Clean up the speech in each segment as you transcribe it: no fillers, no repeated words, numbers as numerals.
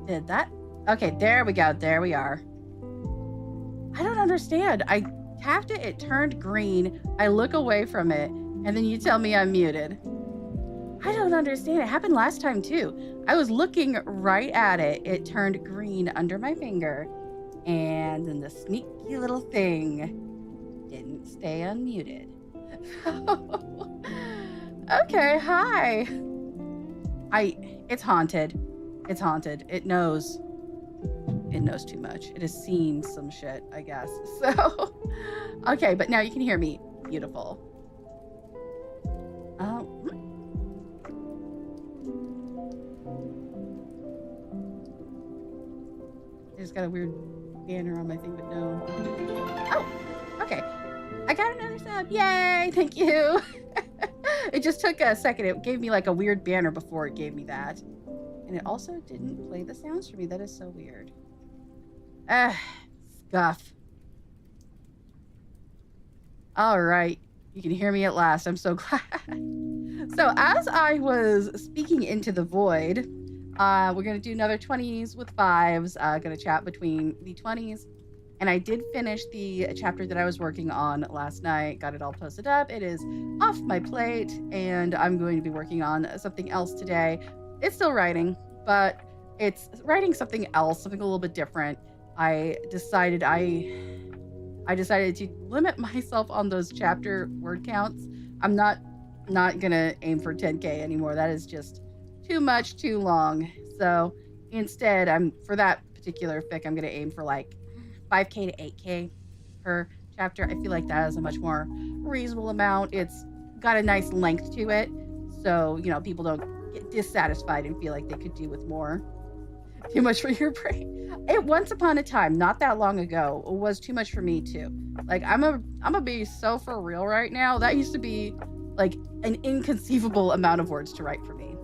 Did that? Okay, there we go. There we are. I don't understand. I tapped it, it turned green. I look away from it, and then you tell me I'm muted. I don't understand. It happened last time too. I was looking right at it. It turned green under my finger. And then the sneaky little thing didn't stay unmuted. Okay, hi. It's haunted. It's haunted. It knows too much. It has seen some shit, I guess. So, okay, but now you can hear me. Beautiful. I just got a weird banner on my thing, but no. Oh, okay. I got another sub. Yay, thank you. It just took a second. It gave me like a weird banner before it gave me that. And it also didn't play the sounds for me. That is so weird. Scuff. All right. You can hear me at last. I'm so glad. So as I was speaking into the void, we're going to do another 20s with 5s. Going to chat between the 20s. And I did finish the chapter that I was working on last night. Got it all posted up. It is off my plate. And I'm going to be working on something else today. It's still writing, but it's writing something else, something a little bit different. I decided to limit myself on those chapter word counts. I'm not gonna aim for 10K anymore. That is just too much, too long. So instead, for that particular fic, I'm gonna aim for like 5K to 8K per chapter. I feel like that is a much more reasonable amount. It's got a nice length to it, so people don't get dissatisfied and feel like they could do with more. Too much for your brain. It once upon a time, not that long ago, was too much for me too. Like I'm a be so for real right now. That used to be like an inconceivable amount of words to write for me.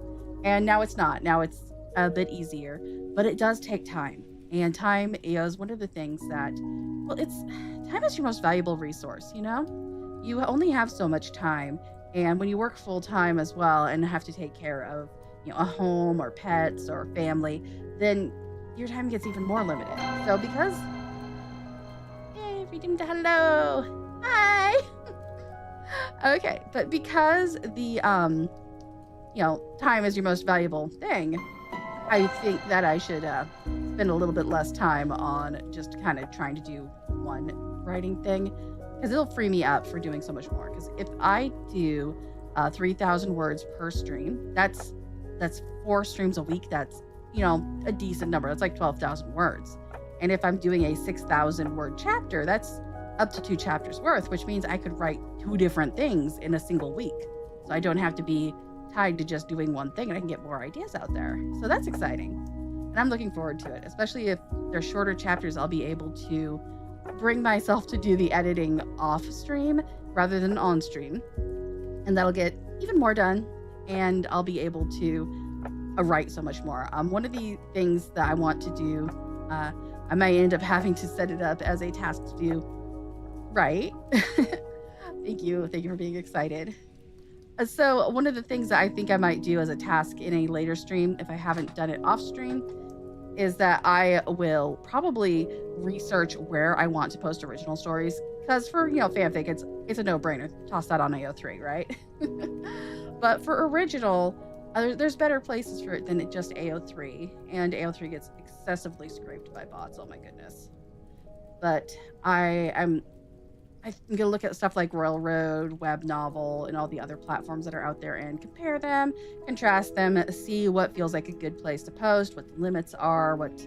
And now it's not. Now it's a bit easier, but it does take time. And time is one of the things that, time is your most valuable resource, You only have so much time. And when you work full time as well and have to take care of, a home or pets or family, then your time gets even more limited. So because, yay, redeemed, hello, hi. Okay, but because the, time is your most valuable thing, I think that I should spend a little bit less time on just kind of trying to do one writing thing, because it'll free me up for doing so much more. Because if I do 3,000 words per stream, that's 4 streams a week. That's a decent number. That's like 12,000 words. And if I'm doing a 6,000 word chapter, that's up to 2 chapters worth, which means I could write 2 different things in a single week. So I don't have to be tied to just doing one thing, and I can get more ideas out there. So that's exciting. And I'm looking forward to it, especially if they're shorter chapters. I'll be able to bring myself to do the editing off stream rather than on stream. And that'll get even more done, and I'll be able to write so much more. One of the things that I want to do, I might end up having to set it up as a task to do. Right. Thank you for being excited. So one of the things that I think I might do as a task in a later stream, if I haven't done it off stream, is that I will probably research where I want to post original stories. Because for, fanfic, it's a no-brainer. Toss that on AO3, right? But for original, there's better places for it than just AO3, and AO3 gets excessively scraped by bots. Oh my goodness! But I'm gonna look at stuff like Royal Road, Web Novel, and all the other platforms that are out there and compare them, contrast them, see what feels like a good place to post, what the limits are, what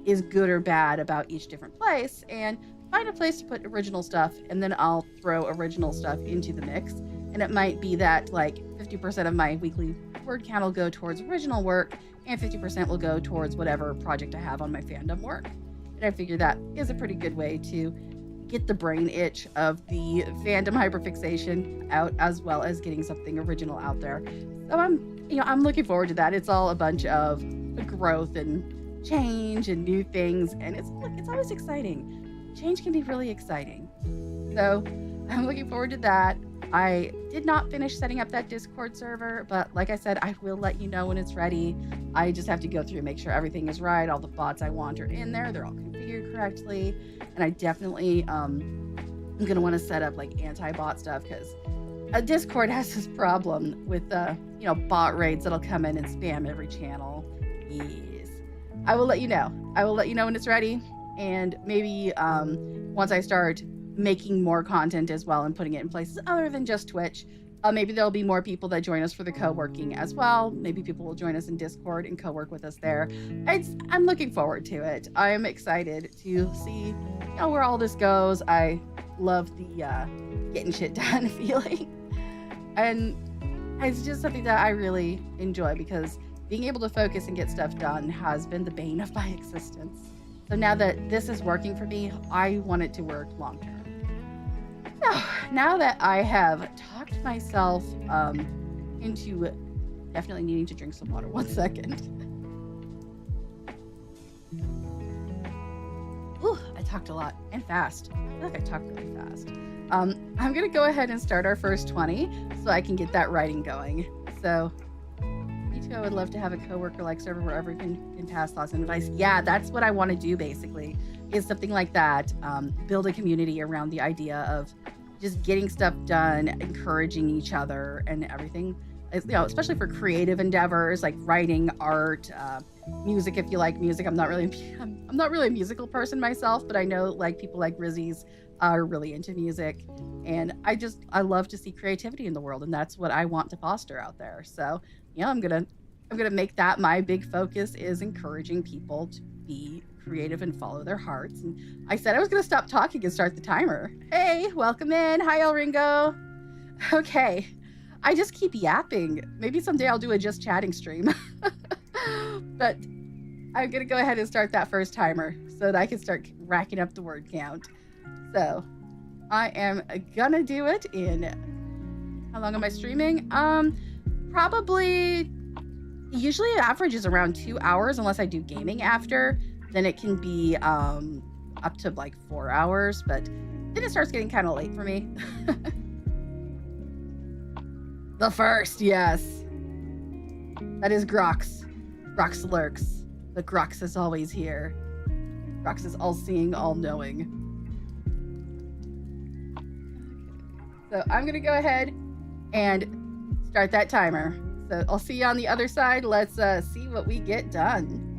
is good or bad about each different place, and find a place to put original stuff, and then I'll throw original stuff into the mix. And it might be that like 50% of my weekly word count will go towards original work, and 50% will go towards whatever project I have on my fandom work. And I figure that is a pretty good way to get the brain itch of the fandom hyperfixation out, as well as getting something original out there. So I'm looking forward to that. It's all a bunch of growth and change and new things, and it's always exciting. Change can be really exciting. So I'm looking forward to that. I did not finish setting up that Discord server, but like I said, I will let you know when it's ready. I just have to go through and make sure everything is right. All the bots I want are in there. They're all configured correctly. And I definitely I'm going to want to set up like anti-bot stuff, because Discord has this problem with bot raids that'll come in and spam every channel. Yes. I will let you know. I will let you know when it's ready. And maybe once I start making more content as well and putting it in places other than just Twitch, maybe there'll be more people that join us for the co-working as well. Maybe people will join us in Discord and co-work with us there. I'm looking forward to it. I'm excited to see where all this goes. I love the getting shit done feeling, and it's just something that I really enjoy, because being able to focus and get stuff done has been the bane of my existence. So now that this is working for me, I want it to work long term. So now that I have talked myself into definitely needing to drink some water. 1 second. Ooh, I talked a lot and fast. I feel like I talked really fast. I'm going to go ahead and start our first 20 so I can get that writing going. So me too, I would love to have a coworker like server where everyone can pass thoughts and advice. Yeah, that's what I want to do basically, is something like that. Build a community around the idea of just getting stuff done, encouraging each other and everything. Especially for creative endeavors like writing, art, music. If you like music, I'm not really a musical person myself, but I know like people like Rizzies are really into music, and I love to see creativity in the world, and that's what I want to foster out there. So I'm gonna make that my big focus, is encouraging people to be creative and follow their hearts. And I said I was gonna stop talking and start the timer. Hey, welcome in. Hi, El Ringo. Okay, I just keep yapping. Maybe someday I'll do a just chatting stream. But I'm gonna go ahead and start that first timer so that I can start racking up the word count. So I am gonna do it in, how long am I streaming? Probably, usually it averages around 2 hours unless I do gaming after. Then it can be up to like 4 hours, but then it starts getting kind of late for me. The first, yes. That is Grox. Grox lurks. But Grox is always here. Grox is all-seeing, all-knowing. So I'm going to go ahead and start that timer. So I'll see you on the other side. Let's see what we get done.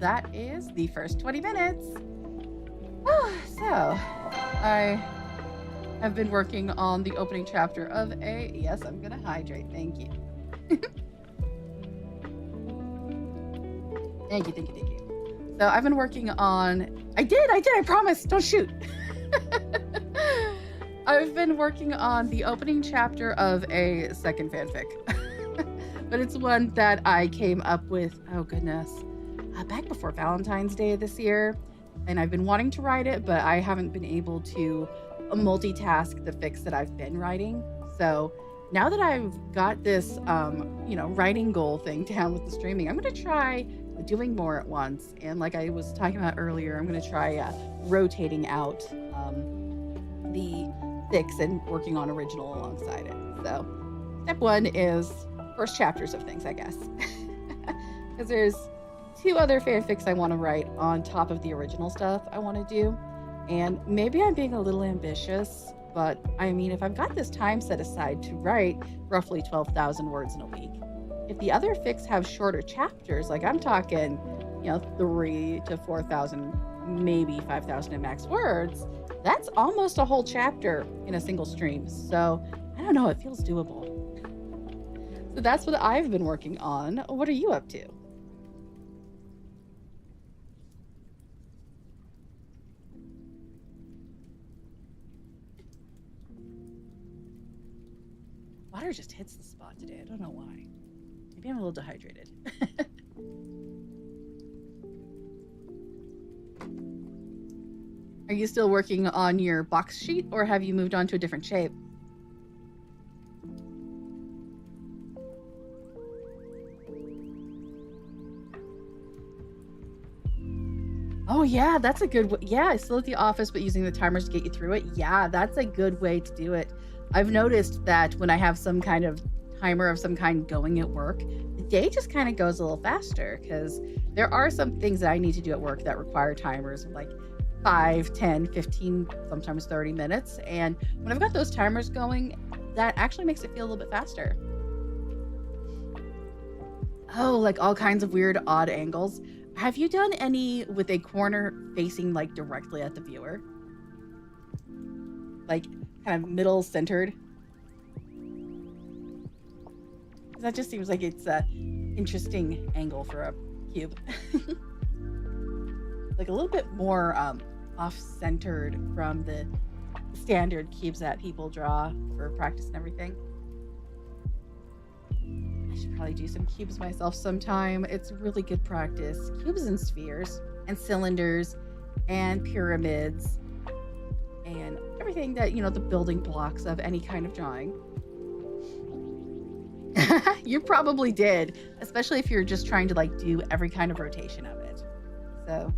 that is the first 20 minutes. So, I have been working on the opening chapter of a... Yes, I'm gonna hydrate. Thank you. Thank you. So I've been working on... I did, I promise. Don't shoot. I've been working on the opening chapter of a second fanfic. But it's one that I came up with, oh goodness, back before Valentine's Day this year. And I've been wanting to write it, but I haven't been able to multitask the fics that I've been writing. So now that I've got this, writing goal thing down with the streaming, I'm going to try doing more at once. And like I was talking about earlier, I'm going to try rotating out the fics and working on original alongside it. So step one is first chapters of things, I guess. Because there's 2 other fanfics I want to write on top of the original stuff I want to do. And maybe I'm being a little ambitious, but I mean, if I've got this time set aside to write roughly 12,000 words in a week, if the other fics have shorter chapters, like I'm talking, 3 to 4,000, maybe 5,000 at max words, that's almost a whole chapter in a single stream. So I don't know, it feels doable. So that's what I've been working on. What are you up to? Water just hits the spot today. I don't know why. Maybe I'm a little dehydrated. Are you still working on your box sheet, or have you moved on to a different shape? Oh yeah, that's a good way. Yeah, still at the office, but using the timers to get you through it. Yeah, that's a good way to do it. I've noticed that when I have some kind of timer of some kind going at work, the day just kind of goes a little faster, because there are some things that I need to do at work that require timers of like 5, 10, 15, sometimes 30 minutes. And when I've got those timers going, that actually makes it feel a little bit faster. Oh, like all kinds of weird, odd angles. Have you done any with a corner facing like directly at the viewer? Like kind of middle centered? That just seems like it's a interesting angle for a cube. Like a little bit more off-centered from the standard cubes that people draw for practice and everything. I should probably do some cubes myself sometime. It's really good practice. Cubes and spheres and cylinders and pyramids and everything that, the building blocks of any kind of drawing. You probably did, especially if you're just trying to like do every kind of rotation of it. So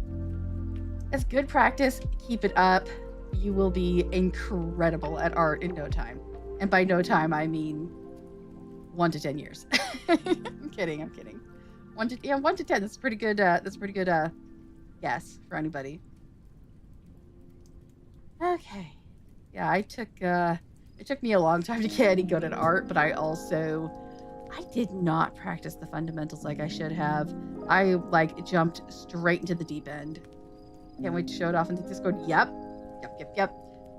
it's good practice. Keep it up. You will be incredible at art in no time. And by no time, I mean 1 to 10 years. I'm kidding. 1 to 10. That's pretty good. That's pretty good. Guess for anybody. Okay. Yeah, it took me a long time to get any good at art, but I did not practice the fundamentals like I should have. I jumped straight into the deep end. Can't wait to show it off into Discord. Yep.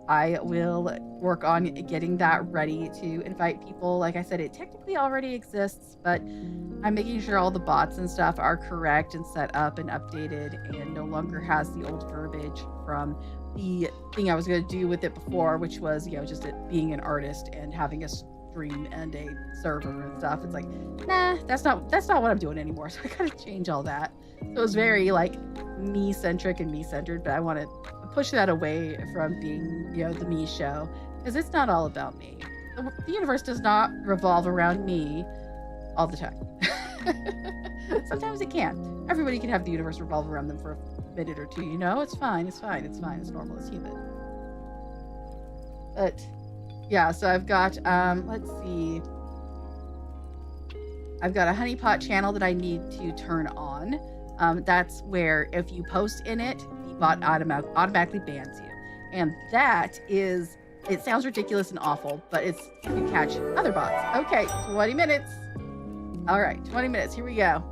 I will work on getting that ready to invite people. Like I said, it technically already exists, but I'm making sure all the bots and stuff are correct and set up and updated and no longer has the old verbiage from the thing I was going to do with it before, which was, just it being an artist and having a stream and a server and stuff. It's like, nah, that's not what I'm doing anymore. So I gotta change all that. So it was very me-centric and me-centered, but I want to push that away from being, the me show, because it's not all about me. The universe does not revolve around me all the time. Sometimes it can. Everybody can have the universe revolve around them for a minute or two, It's fine. It's normal. It's human. But yeah, so I've got, let's see. I've got a honeypot channel that I need to turn on. That's where if you post in it, the bot automatically bans you. And that is, it sounds ridiculous and awful, but it's to catch other bots. Okay, 20 minutes. All right, 20 minutes. Here we go.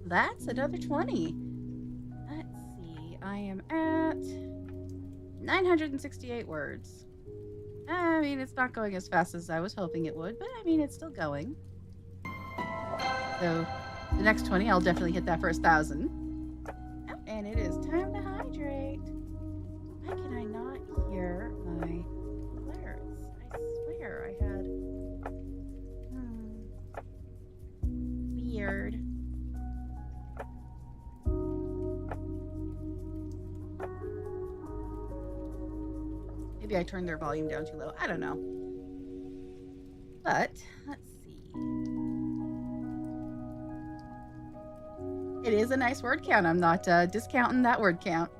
That's another 20. Let's see. I am at 968 words. I mean, it's not going as fast as I was hoping it would, but I mean, it's still going. So the next 20, I'll definitely hit that first 1,000. Oh, and it is time to hydrate. Why can I not hear my flares? I swear I had... Weird. Maybe I turned their volume down too low. I don't know. But, let's see. It is a nice word count. I'm not discounting that word count.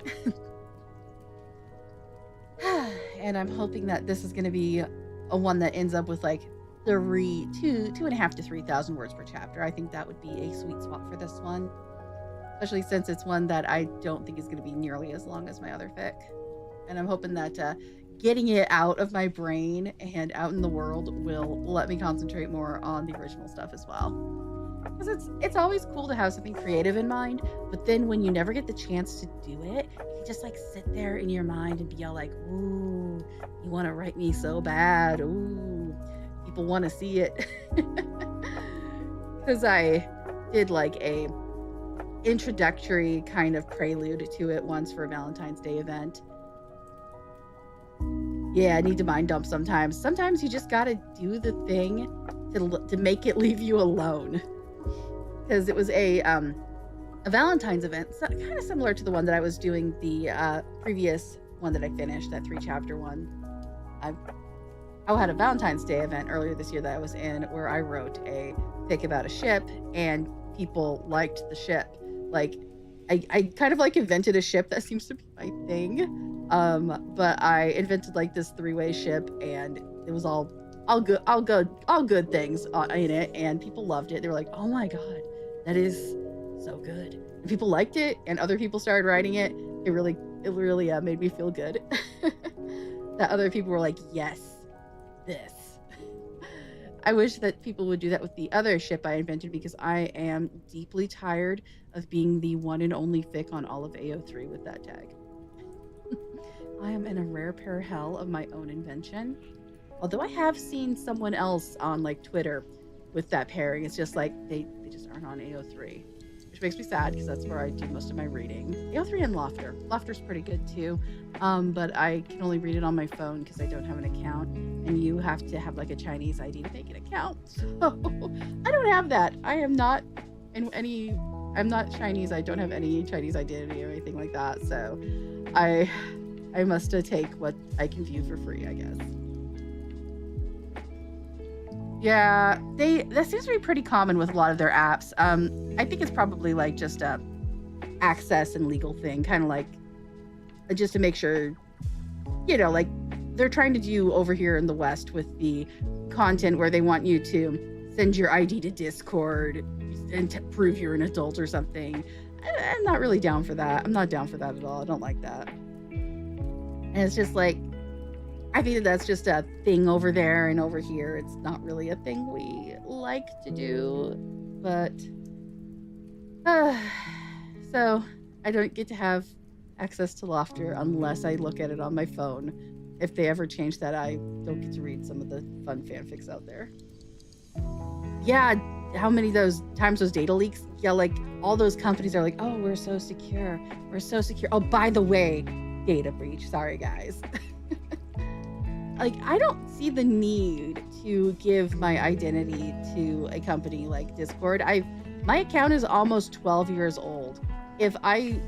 And I'm hoping that this is going to be a one that ends up with like 2.5 to 3,000 words per chapter. I think that would be a sweet spot for this one. Especially since it's one that I don't think is going to be nearly as long as my other fic. And I'm hoping that getting it out of my brain and out in the world will let me concentrate more on the original stuff as well. Because it's always cool to have something creative in mind, but then when you never get the chance to do it, you just like sit there in your mind and be all like, ooh, you want to write me so bad. Ooh, people want to see it. Because I did like a introductory kind of prelude to it once for a Valentine's Day event. Yeah, I need to mind dump sometimes. Sometimes you just gotta do the thing to make it leave you alone. Because it was a Valentine's event, so kind of similar to the one that I was doing the previous one that I finished, that 3-chapter one. I had a Valentine's Day event earlier this year that I was in where I wrote a fic about a ship and people liked the ship. Like, I kind of like invented a ship that seems to be my thing. But I invented like this 3-way ship and it was all good things in it, and people loved it. They were like, oh my god, That is so good. And people liked it, and other people started writing it. It really made me feel good. That other people were like, yes, this. I wish that people would do that with the other ship I invented, because I am deeply tired of being the one and only fic on all of AO3 with that tag. I am in a rare pair of hell of my own invention. Although I have seen someone else on like Twitter with that pairing. It's just like they just aren't on AO3, which makes me sad because that's where I do most of my reading. AO3 and Lofter. Lofter's pretty good too, but I can only read it on my phone because I don't have an account, and you have to have like a Chinese ID to make an account. So I don't have that. I'm not Chinese. I don't have any Chinese identity or anything like that. So I must take what I can view for free, I guess. Yeah, that seems to be pretty common with a lot of their apps. I think it's probably like just a access and legal thing, kind of like just to make sure, like they're trying to do over here in the West with the content where they want you to send your ID to Discord and prove you're an adult or something. I'm not really down for that. I'm not down for that at all. I don't like that. And it's just like, I think that's just a thing over there, and over here it's not really a thing we like to do. But so I don't get to have access to Lofter unless I look at it on my phone. If they ever change that, I don't get to read some of the fun fanfics out there. Yeah, how many those data leaks? Yeah, like all those companies are like, oh, we're so secure. We're so secure. Oh, by the way, data breach. Sorry, guys. Like, I don't see the need to give my identity to a company like Discord. My account is almost 12 years old. If I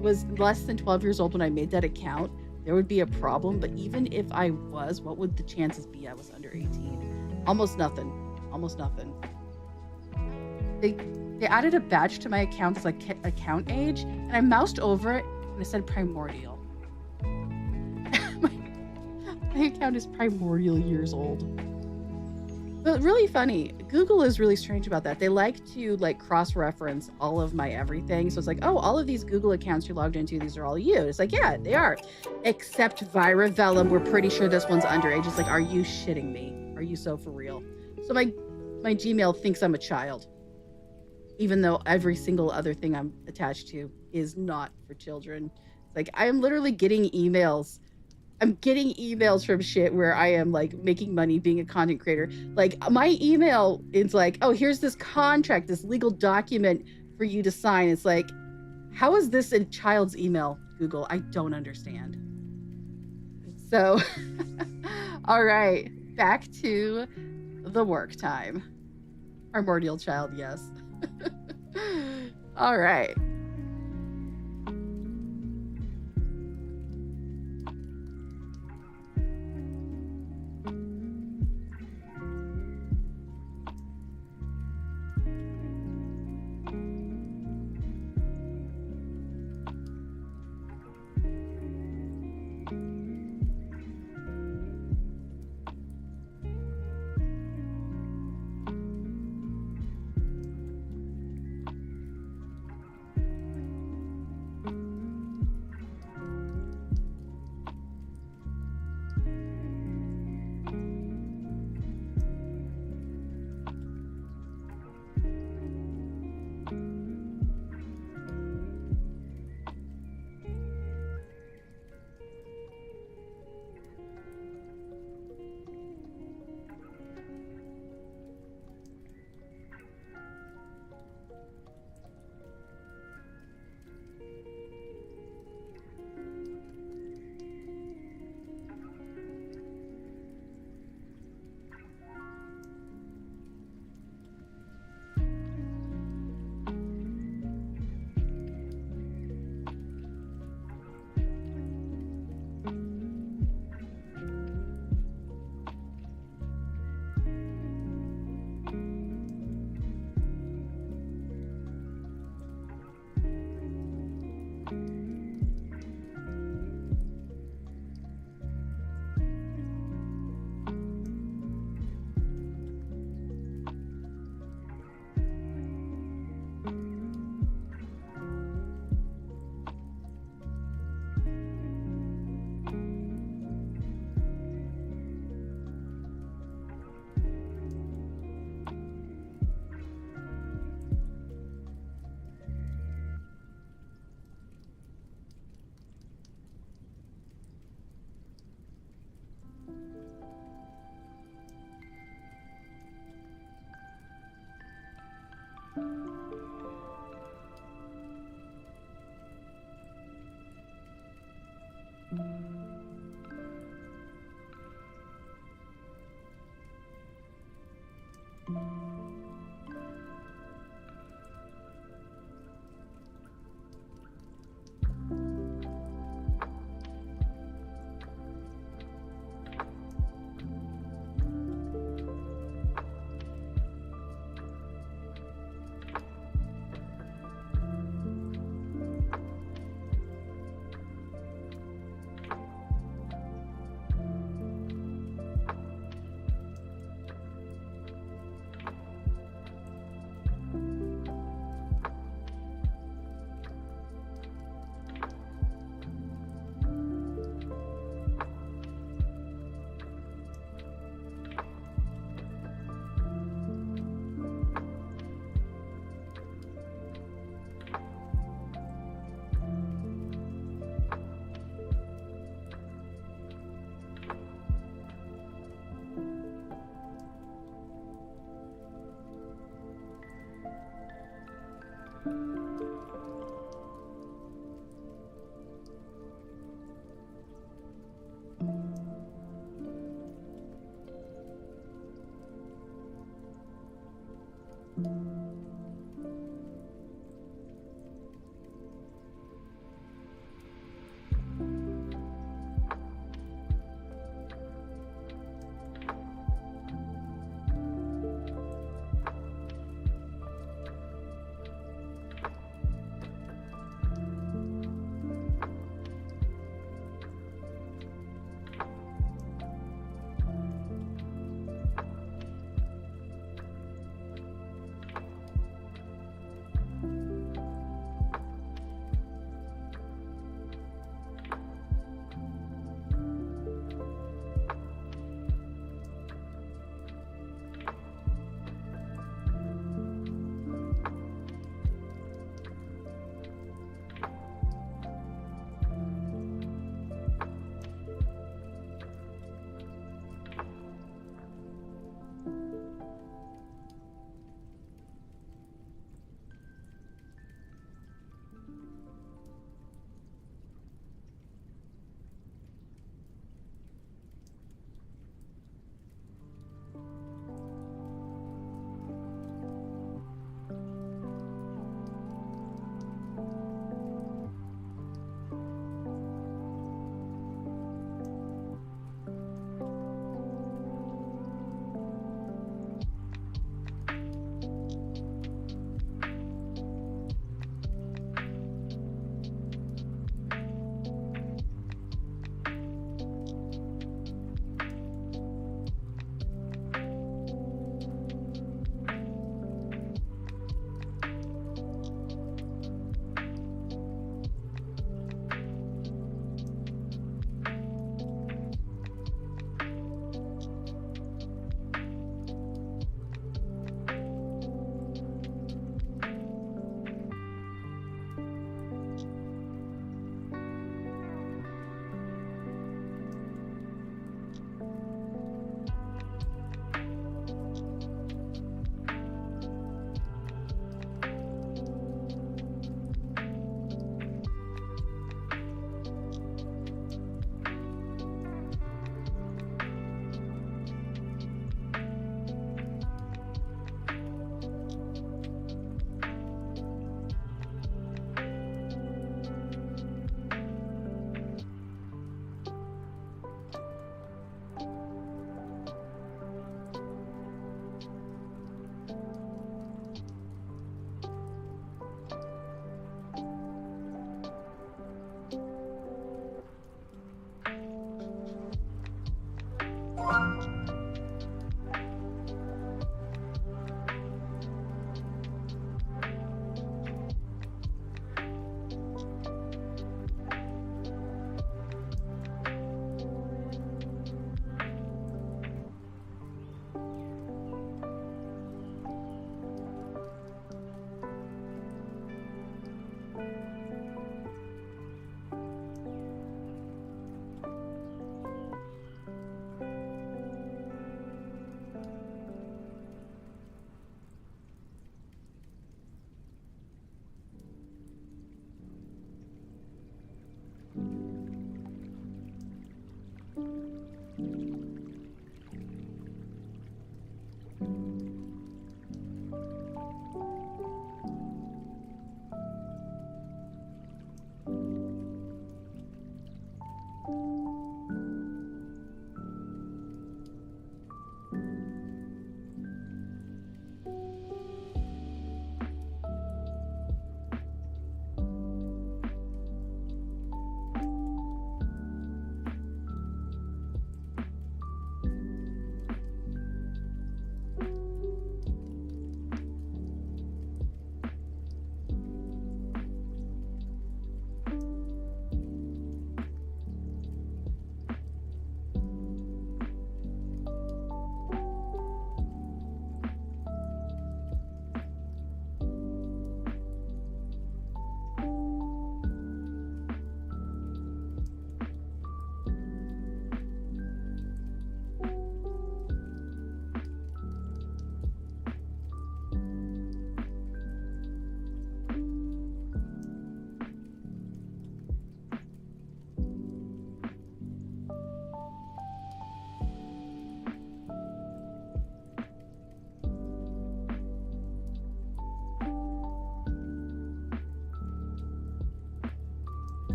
was less than 12 years old when I made that account, there would be a problem. But even if I was, what would the chances be I was under 18? Almost nothing. Almost nothing. They added a badge to my account that's like account age, and I moused over it and it said primordial. My account is primordial years old. But really funny. Google is really strange about that. They like to like cross-reference all of my everything. So it's like, oh, all of these Google accounts you're logged into, these are all you. It's like, yeah, they are. Except Vira, Vellum, we're pretty sure this one's underage. It's like, are you shitting me? Are you so for real? So my Gmail thinks I'm a child, even though every single other thing I'm attached to is not for children. It's like, I am literally getting emails. I'm getting emails from shit where I am like making money being a content creator. Like my email is like, oh, here's this contract, this legal document for you to sign. It's like, how is this a child's email, Google? I don't understand. So, all right, back to the work time. Primordial child, yes. All right.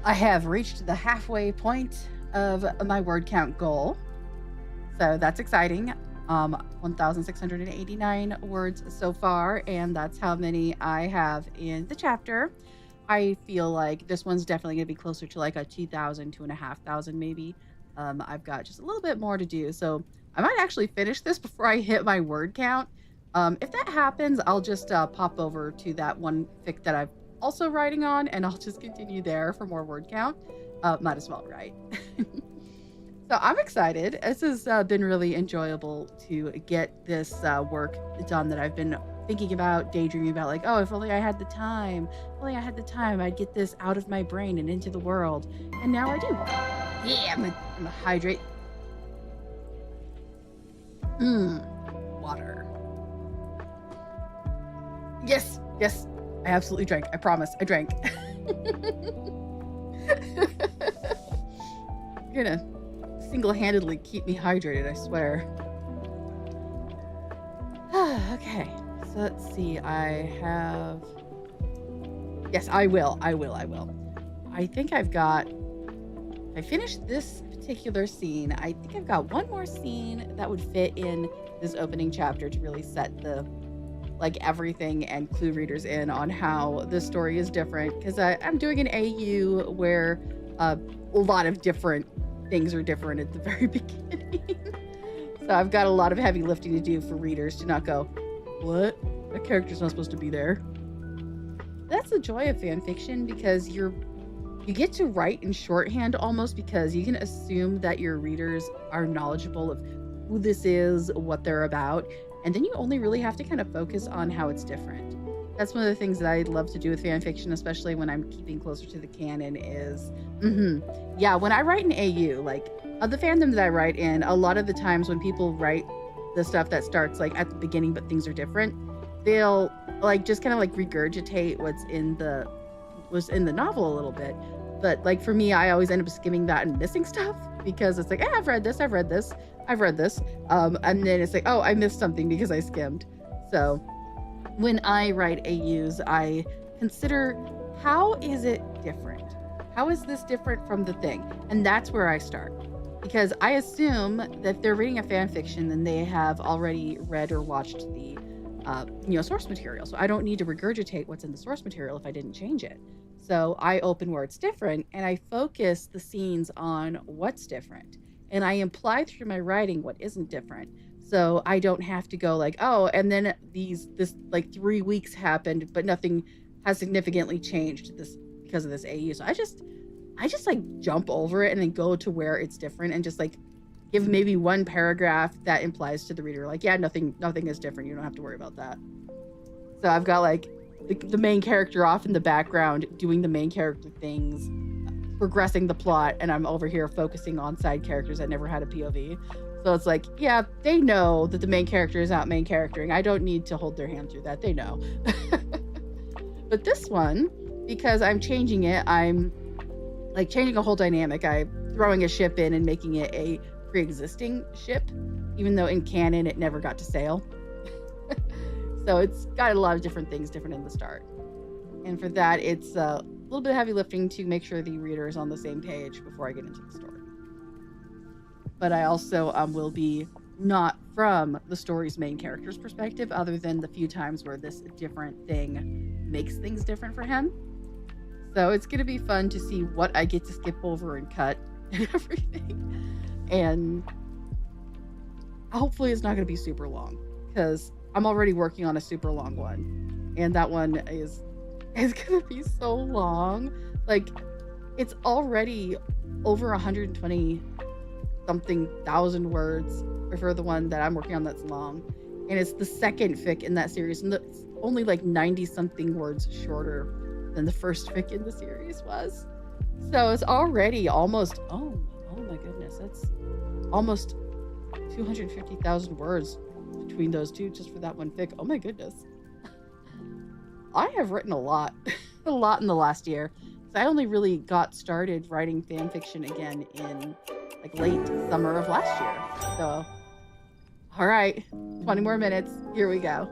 I have reached the halfway point of my word count goal. So that's exciting. 1,689 words so far, and that's how many I have in the chapter. I feel like this one's definitely going to be closer to like a 2,000, 2,500 maybe. I've got just a little bit more to do, so I might actually finish this before I hit my word count. If that happens, I'll just pop over to that one fic that I've also writing on, and I'll just continue there for more word count. Might as well, right? So I'm excited. This has been really enjoyable to get this work done that I've been thinking about, daydreaming about, like, oh, if only I had the time. If only I had the time, I'd get this out of my brain and into the world. And now I do. Yeah, I'm gonna hydrate. Water. Yes, yes. I absolutely drank. I promise. I drank. You're gonna single-handedly keep me hydrated, I swear. Okay, so let's see. Yes, I will. I think I've got... If I finish this particular scene, I think I've got one more scene that would fit in this opening chapter to really set the... like everything and clue readers in on how the story is different, because I'm doing an AU where a lot of different things are different at the very beginning. So I've got a lot of heavy lifting to do for readers to not go, what? That character's not supposed to be there. That's the joy of fan fiction, because you get to write in shorthand almost, because you can assume that your readers are knowledgeable of who this is, what they're about, and then you only really have to kind of focus on how it's different. That's one of the things that I love to do with fan fiction, especially when I'm keeping closer to the canon, is, yeah, when I write an AU, like, of the fandom that I write in, a lot of the times when people write the stuff that starts, like, at the beginning but things are different, they'll, like, just kind of, like, regurgitate was in the novel a little bit. But, like, for me, I always end up skimming that and missing stuff, because it's like, I've read this. And then it's like, oh, I missed something because I skimmed. So when I write AUs, I consider, how is it different? How is this different from the thing? And that's where I start. Because I assume that if they're reading a fan fiction, then they have already read or watched the source material. So I don't need to regurgitate what's in the source material if I didn't change it. So I open where it's different, and I focus the scenes on what's different. And I imply through my writing what isn't different. So I don't have to go like, oh, and then this like 3 weeks happened, but nothing has significantly changed this because of this AU. So I just like jump over it and then go to where it's different, and just like give maybe one paragraph that implies to the reader, like, yeah, nothing is different. You don't have to worry about that. So I've got like the main character off in the background doing the main character things, progressing the plot, and I'm over here focusing on side characters that never had a POV. So it's like, yeah, they know that the main character is not main charactering. I don't need to hold their hand through that. They know. But this one, because I'm changing it, I'm like changing a whole dynamic. I'm throwing a ship in and making it a pre-existing ship, even though in canon it never got to sail. So it's got a lot of different things different in the start. And for that, it's a little bit of heavy lifting to make sure the reader is on the same page before I get into the story. But I also will be not from the story's main character's perspective, other than the few times where this different thing makes things different for him. So it's going to be fun to see what I get to skip over and cut and everything. And hopefully it's not going to be super long, because I'm already working on a super long one. And that one is going to be so long. Like, it's already over 120 something thousand words for the one that I'm working on that's long. And it's the second fic in that series, and it's only like 90 something words shorter than the first fic in the series was. So it's already almost, oh my goodness, that's almost 250,000 words between those two just for that one fic. Oh my goodness. I have written a lot in the last year. So I only really got started writing fan fiction again in like late summer of last year. So, all right, 20 more minutes. Here we go.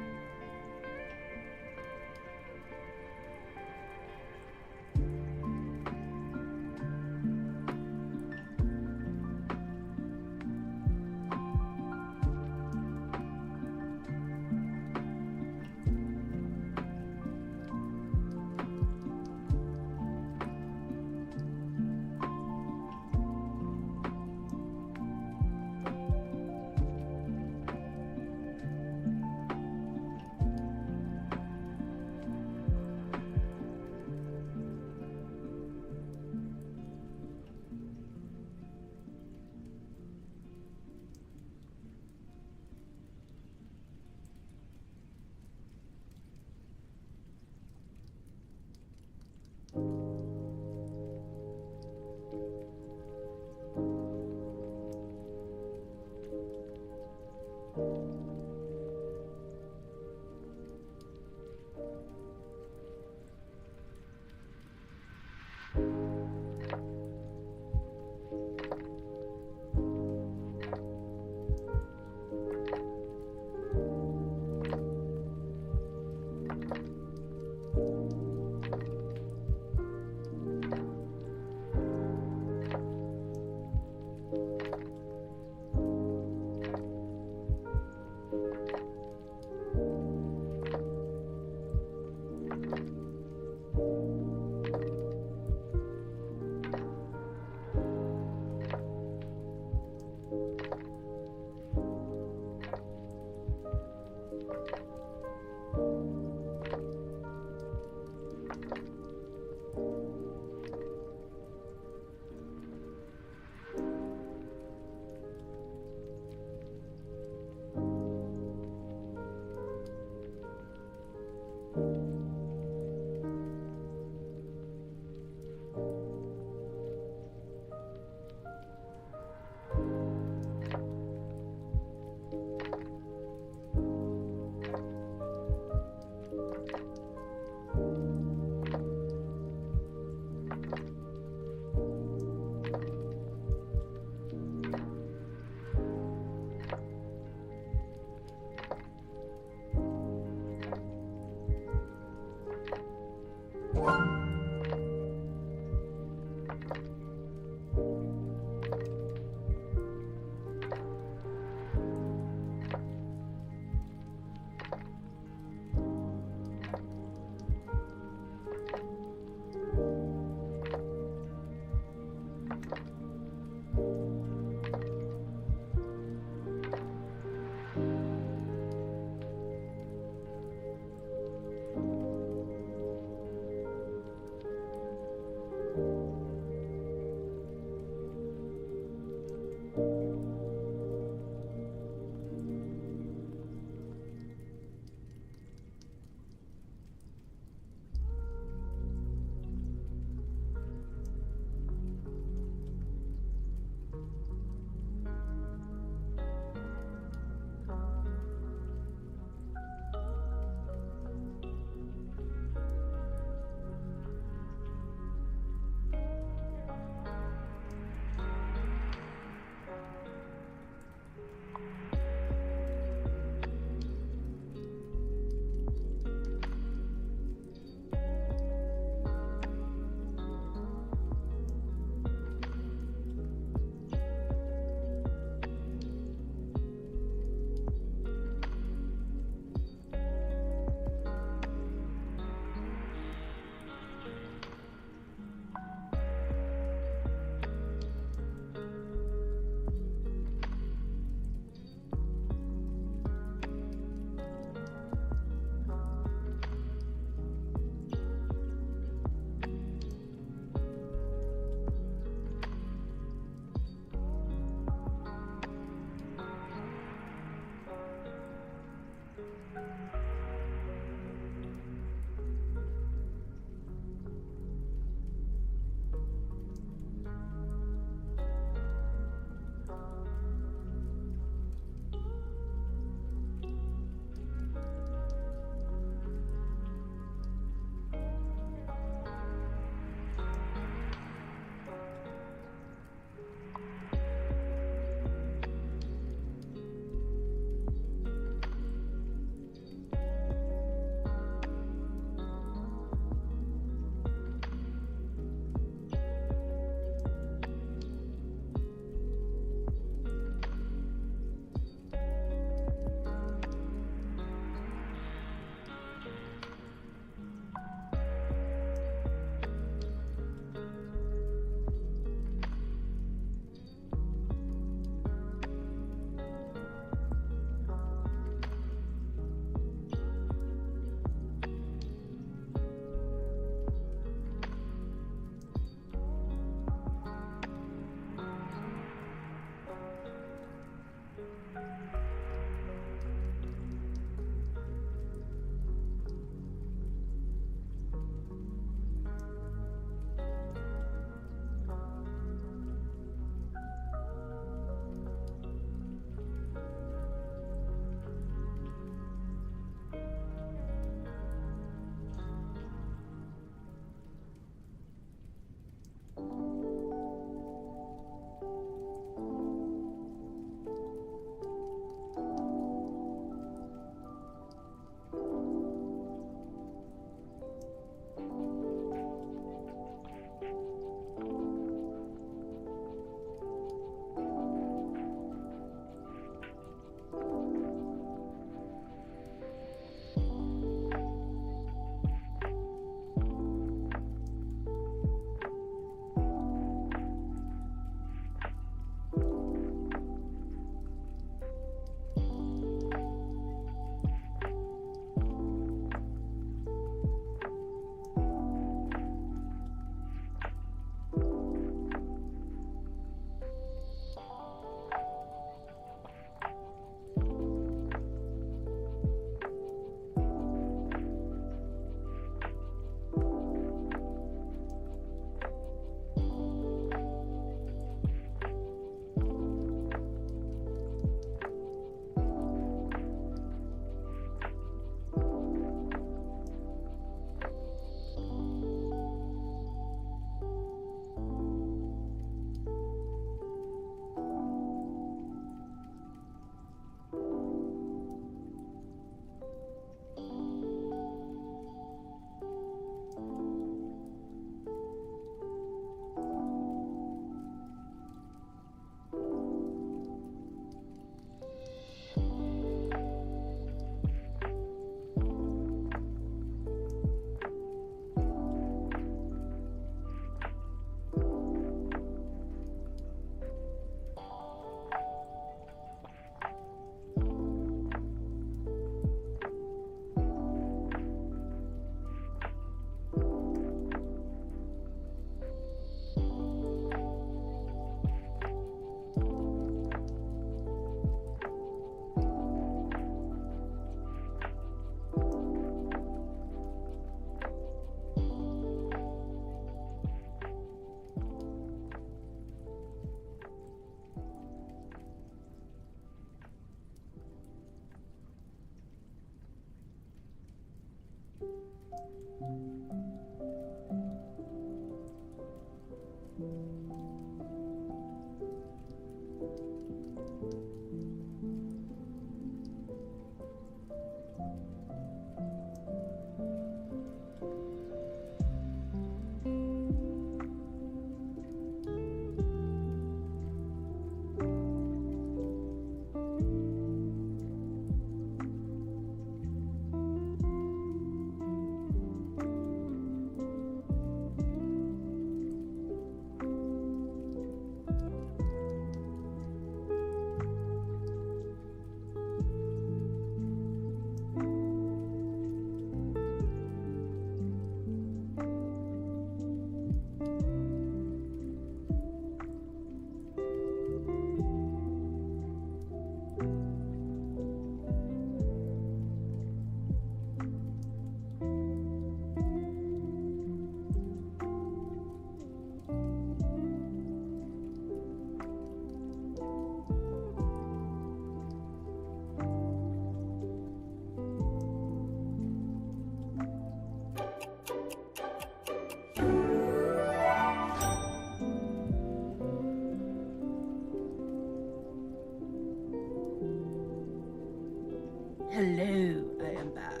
Hello, I am back.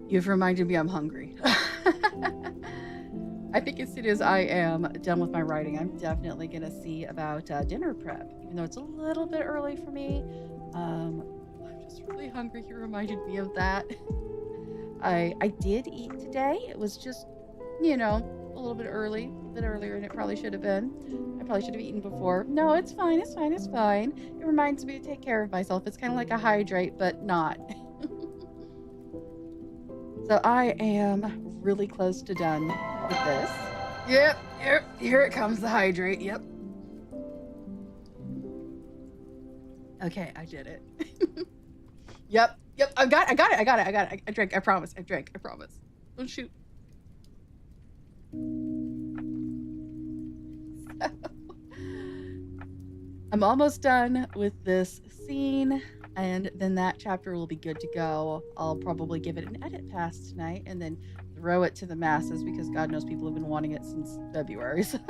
You've reminded me I'm hungry. I think as soon as I am done with my writing, I'm definitely going to see about dinner prep, even though it's a little bit early for me. I'm just really hungry. You reminded me of that. I did eat today. It was just, a little bit early, a bit earlier than it probably should have been. I probably should have eaten before. No, it's fine. It's fine. It's fine. It reminds me to take care of myself. It's kind of like a hydrate, but not. So I am really close to done with this. Yep. Here it comes, the hydrate. Yep. Okay, I did it. Yep. I got it. I drank. I promise. I promise. Don't shoot. So, I'm almost done with this scene, and then that chapter will be good to go. I'll probably give it an edit pass tonight and then throw it to the masses because God knows people have been wanting it since February. So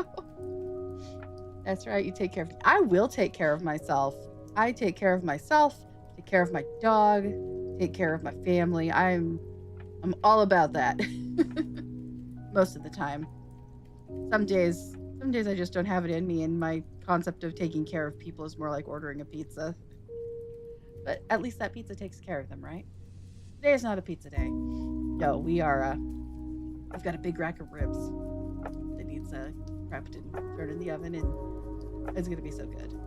that's right. You take care of me. I will take care of myself. I take care of myself, take care of my dog, take care of my family. I'm all about that. Most of the time. Some days I just don't have it in me, and my concept of taking care of people is more like ordering a pizza. But at least that pizza takes care of them, right? Today is not a pizza day. No, we are, I've got a big rack of ribs that needs prepped and thrown in the oven, and it's gonna be so good.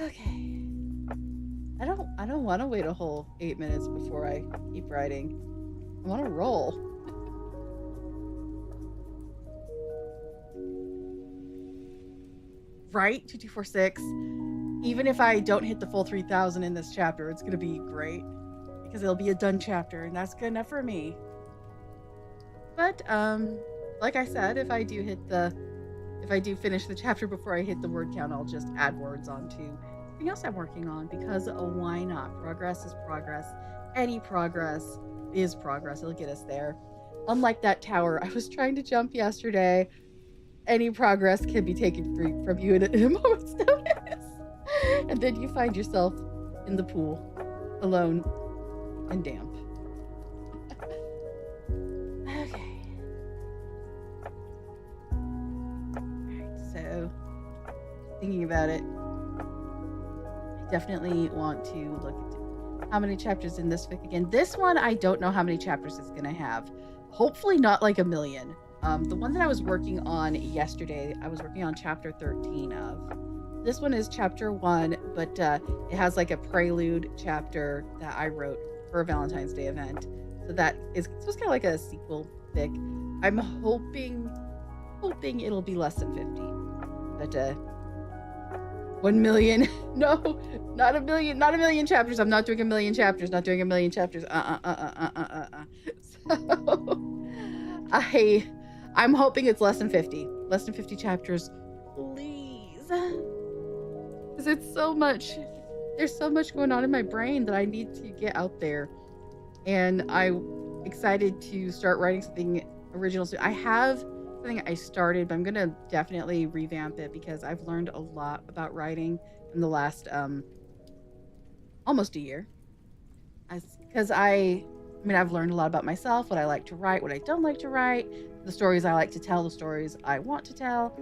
Okay. I don't want to wait a whole 8 minutes before I keep writing. I want to roll. Right? 2246. Even if I don't hit the full 3,000 in this chapter, it's going to be great because it'll be a done chapter, and that's good enough for me. But like I said, if I do finish the chapter before I hit the word count, I'll just add words onto something else I'm working on, because why not? Progress is progress. Any progress is progress. It'll get us there. Unlike that tower I was trying to jump yesterday, any progress can be taken from you in a moment's notice. And then you find yourself in the pool, alone and damp. Okay. Alright, so thinking about it, I definitely want to look at how many chapters in this fic again. This one, I don't know how many chapters it's gonna have. Hopefully not like 1 million. The one that I was working on yesterday, I was working on chapter 13 of. This one is chapter 1, but it has like a prelude chapter that I wrote for a Valentine's Day event. So that is, so it's kind of like a sequel fic. I'm hoping it'll be less than 50. But 1 million? No, not 1 million. Not 1 million chapters. I'm not doing 1 million chapters. Not doing 1 million chapters. So I'm hoping it's less than 50. Less than 50 chapters, please. Because it's so much. there's so much going on in my brain that I need to get out there. And I'm excited to start writing something original. So I have something I started, but I'm gonna definitely revamp it because I've learned a lot about writing in the last almost a year. Because I mean, I've learned a lot about myself, what I like to write, what I don't like to write, the stories I like to tell, the stories I want to tell,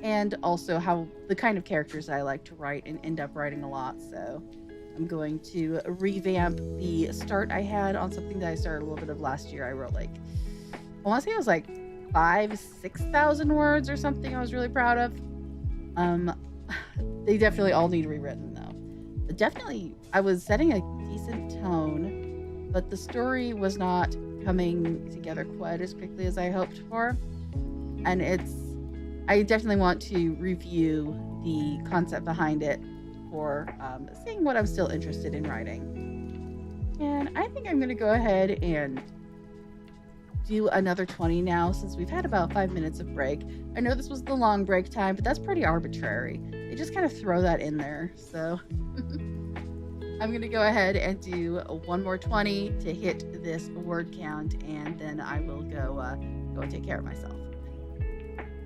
and also how the kind of characters I like to write and end up writing a lot. So I'm going to revamp the start I had on something that I started a little bit of last year. I wrote like, I want to say it was like 6,000 words or something I was really proud of. Um, they definitely all need rewritten though. But definitely, I was setting a decent tone, but the story was not coming together quite as quickly as I hoped for. And I definitely want to review the concept behind it for seeing what I'm still interested in writing. And I think I'm going to go ahead and do another 20 now since we've had about 5 minutes of break. I know this was the long break time, but that's pretty arbitrary. They just kind of throw that in there. So I'm going to go ahead and do one more 20 to hit this word count, and then I will go and take care of myself.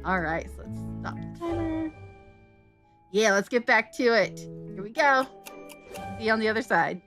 All right, so let's stop the timer. Yeah, let's get back to it. Here we go. See you on the other side.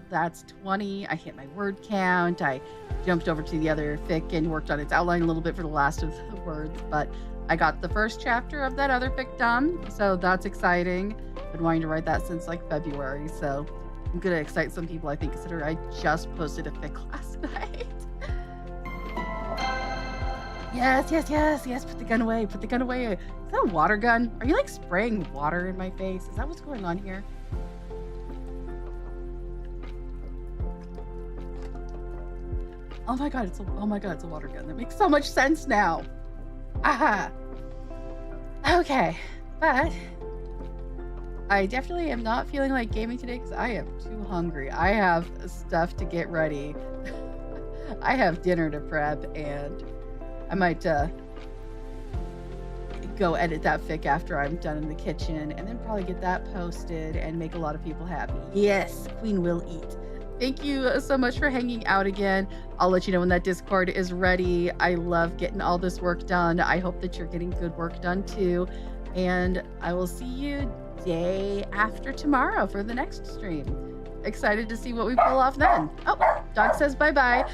that's 20. I hit my word count. I jumped over to the other fic and worked on its outline a little bit for the last of the words, but I got the first chapter of that other fic done, so that's exciting. Been wanting to write that since like February, so I'm gonna excite some people, I think, considering I just posted a fic last night. Yes, yes, yes, yes. Put the gun away. Put the gun away. Is that a water gun? Are you like spraying water in my face? Is that what's going on here? Oh my god, oh my god, it's a water gun. That makes so much sense now. Aha. Okay, but I definitely am not feeling like gaming today because I am too hungry. I have stuff to get ready. I have dinner to prep, and I might go edit that fic after I'm done in the kitchen, and then probably get that posted and make a lot of people happy. Yes, Queen will eat. Thank you so much for hanging out again. I'll let you know when that Discord is ready. I love getting all this work done. I hope that you're getting good work done too. And I will see you day after tomorrow for the next stream. Excited to see what we pull off then. Oh, dog says bye-bye.